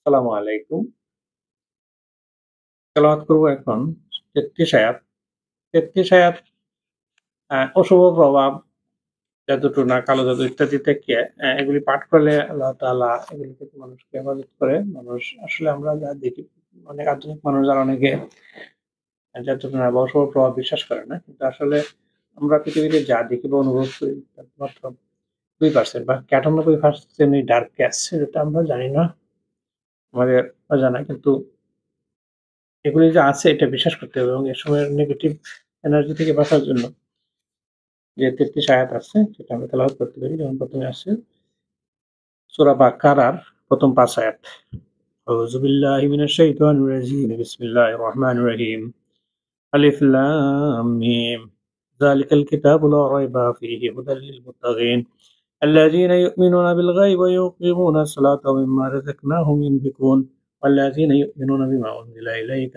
আসসালামু আলাইকুম। তেলাওয়াত করব এখন ৩৩ আয়াত। ৩৩ আয়াত অশুভ প্রভাব, জাদুটোনা, কালো জাদু ইত্যাদি থেকে এগুলি পাঠ করলে আল্লাহ তাআলা এগুলি থেকে মানুষকে হেফাজত করে। মানুষ আসলে আমরা যা দেখি, অনেক আধুনিক মানুষ যারা অনেকে জাদুটোনা বা অশুভ প্রভাব বিশ্বাস করে না। কিন্তু আসলে আমরা পৃথিবীতে যা দেখি বা অনুভব করি তার মাত্র 2% বা 98% এই ডার্ক আছে, যেটা আমরা জানি না, আমাদের অজানা। কিন্তু এগুলি যে আছে এটা বিশ্বাস করতে হবে এবং এ সময়ের নেগেটিভ এনার্জি থেকে বাঁচার জন্য যে ৩৩ আয়াত আছে সেটা আমরা তেলাওয়াত করতে পারি। যেমন ১ম এ আছে সূরা বাকারার ১ম ৫ আয়াত। আউযু বিল্লাহি মিনাশ শাইতানির রাজিম। বিসমিল্লাহির রহমানির রহিম। আলিফ লাম মিম। যালিকাল কিতাবু লা রাইবা ফীহি হুদাল লিল মুত্তাকিন الذين يؤمنون بالغيب ويقيمون الصلاة ومما رزقناهم ينفقون والذين يؤمنون بما أنزل إليك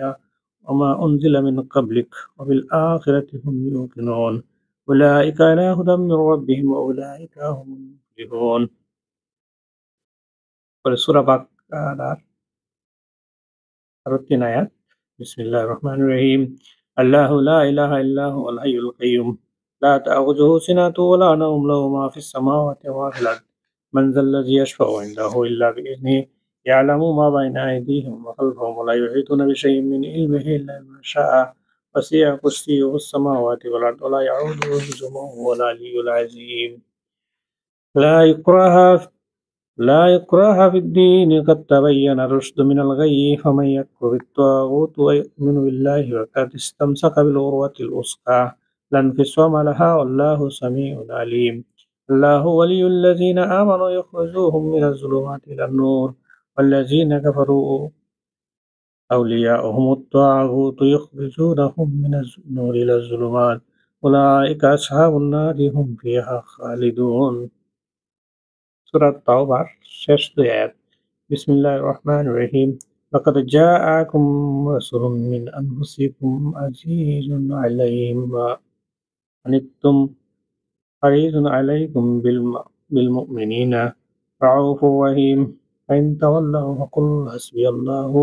وما أنزل من قبلك وبالآخرة هم يوقنون أولئك على هدى من ربهم وأولئك هم المفلحون. سورة বাকারার আরো ৩ আয়াত। বিসমিল্লাহির রহমানির রহিম। আল্লাহু লা ইলাহা ইল্লা হুয়াল হাইয়ুল কাইয়্যুম লা তা'খুযুহু সিনাতুন ওয়া লা নাওম লাহু মা ফিস সামাওয়াতি ওয়া মা ফিল আরদ মান যাল্লাযী ইয়াশফা'ু 'ইনদাহু ইল্লা বিইذনিহি ইয়া'লামু মা বাইনা আইদিহিম ওয়া খালফাহুম ওয়া লা yuhituna বিশাইইন মিন ইলমিহি ইল্লা বিমা শাআ ওয়াসি'a কুরসিyyুহু as-samawati wal arda wa la ya'uduhu hifzuhuma wa huwal 'aliyyul 'azim. لا إكراه لا إكراه في الدين قد تبين الرشد من الغي فمن يكفر بالطاغوت ويؤمن بالله فقد استمسك بالعروة الوثقى لا انفصام لها والله سميع عليم. الله ولي الذين آمنوا يخرجوهم من الظلمات إلى النور والذين كفروا أولياؤهم الطاغوت يخرجونهم من النور إلى الظلمات أولئك أصحاب النار هم فيها خالدون. সূরা তাওবার শেষ ২ আয়াত। বিসমিল্লাহির রহমানির রহিম। লাকাদ জাআকুম রাসূলুম মিন আনফুসিকুম আজিজুন আলাইহি মা আনিত্তুম হারিসুন আলাইকুম বিল মুমিনিনা রাউফুর রহিম। ফাইন তাওয়াল্লাউ ফাকুল হাসবিয়াল্লাহু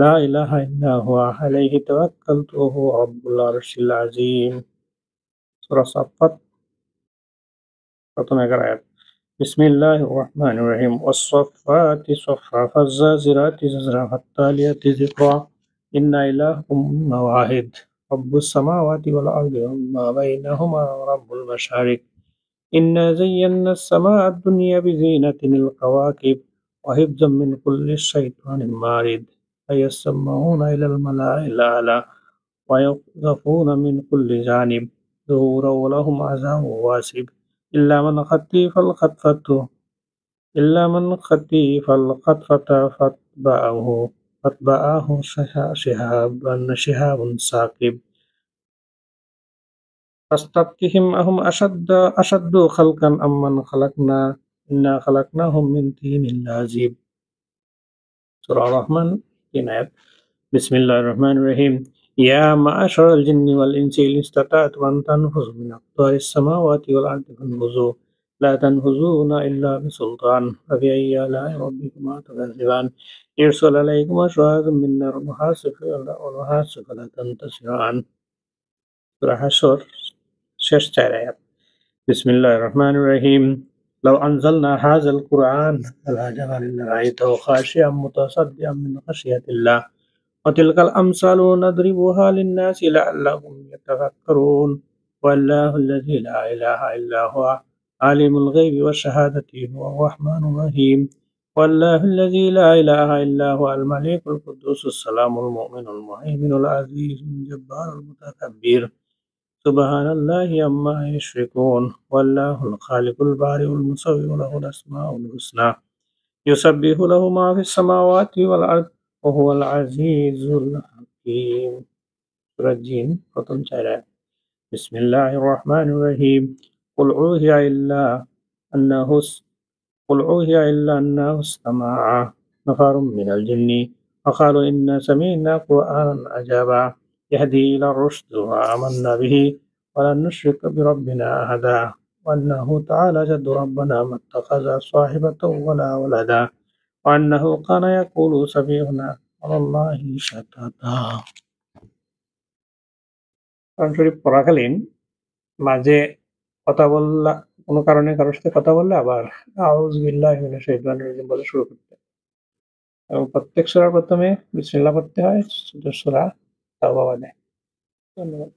লা ইলাহা ইল্লা হুয়া আলাইহি তাওয়াক্কালতু ওয়া হুয়া রাব্বুল আরশিল আযীম। সূরা সাফফাত ১ম ১১ আয়াত। বিসমিল্লাহির রহমানির রহিম। ওয়াস-সাফফাতি সাফফা ফাজ-জাজিরাতি জাজরা ফাত-তালিয়াতি যিকরা ইন্না ইলাহাকুম লাওয়াহিদ রাব্বুস সামাওয়াতি ওয়াল আরদি ওয়া মা বাইনাহুমা ওয়া রাব্বুল মাশারিক ইন্না যায়্যানাস সামাআ ad-দুনিয়া বিজিনাতিল কাওয়াকিব ওয়া হিফযাম মিন কুল্লি শাইতানিন মারিদ ফায়াসমাউনা ইলাল মালাইল আ'লা ওয়া ইয়াকযাফুনা মিন কুল্লি জানিব দুহুরা ওয়া লাহুম আযাবুন ওয়াসিব ইল্লা মান খাতিফাল খাতফাতা ফাতবাআহু শিহাবুন সাকিব ফাস্তাফতিহিম আহুম আশাদ্দু খালকান আম্মান খালাকনা ইন্না খালাকনাহুম মিন তিনিন লাযিব। সূরা রহমান ৩ আয়াত। বিসমিল্লাহির রহমানির রহিম। ইয়া মা'শারাল জিন্নি ওয়াল ইনসি ইন ইসতাতা'তুম আন তানফুযু মিন আকতারিস সামাওয়াতি ওয়াল আরদি ফানফুযু লা তানফুযুনা ইল্লা বিসুলতান ফাবিআইয়ি আলা'i রাব্বিকুমা তুকাযযিবান ইরসালু আলাইকুমা শুহাবun মিন নার ওয়া নুহাসুন ফালা তানতাসিরান। সূরা হাশর শেষ ৪ আয়াত। বিসমিল্লাহির রহমানির রহিম। লাউ আনজালনা হাযাল কুরআন আলা জাবালিন লারাআইতাহু খাশি'আম মুতাসাদ্দিআম মিন খাশিয়াতিল্লাহ ওয়া তিলকাল আমসালু নাদরিবুহা লিন-নাসি লা'আল্লাহুম ইয়াতাফাক্কারুন ওয়াল্লাহুল্লাযী লা ইলাহা ইল্লা হুয়া আলিমুল গায়বি ওয়াশ-শাহাদাতি হুয়ার রাহমানুর রহিম ওয়াল্লাহুল্লাযী লা ইলাহা ইল্লা হুয়াল মালিকুল কুদ্দুসুস সালামুল মুমিনুল মুহাইমিনুল আজিজুল জাব্বারুল মুতাকাব্বির সুবহানাল্লাহি আম্মা ইউশরিকুন ওয়াল্লাহুল খালিকুল বারিউল মুসাউবিরু লাহুল আসমাউল হুসনা ইউসাব্বিহু লাহু মা ফিস সামাওয়াতি ওয়াল আরদ ওয়া হুয়াল আজিজুল হাকীম। সূরা জিন ১ম ৪ আয়াত। বিসমিল্লাহির রহমানির রহিম। কুল উহিয়া ইল্লা আন্নাহু قل أوحي إلا أنه استمع نفر من الجن فقالوا إنا سمعنا قرآنا عجبا يهدي إلى الرشد وآمنا به ولن نشرك بربنا أحدا وأنه تعالى جد ربنا ما اتخذ صاحبة ولا ولدا وأنه كان يقول سفيهنا على الله شططا। কোরআন শরীফ পড়াকালীন মাঝে কথা বললা, কোনো কারণে কারোর সাথে কথা বললে আবার আউযু বিল্লাহি মিনাশ শাইতানির রাজিম বলে শুরু করতে হয়। এবং প্রত্যেক সূরার প্রথমে বিসমিল্লাহ পড়তে হয়, সূরা তাওবা বাদে। ধন্যবাদ।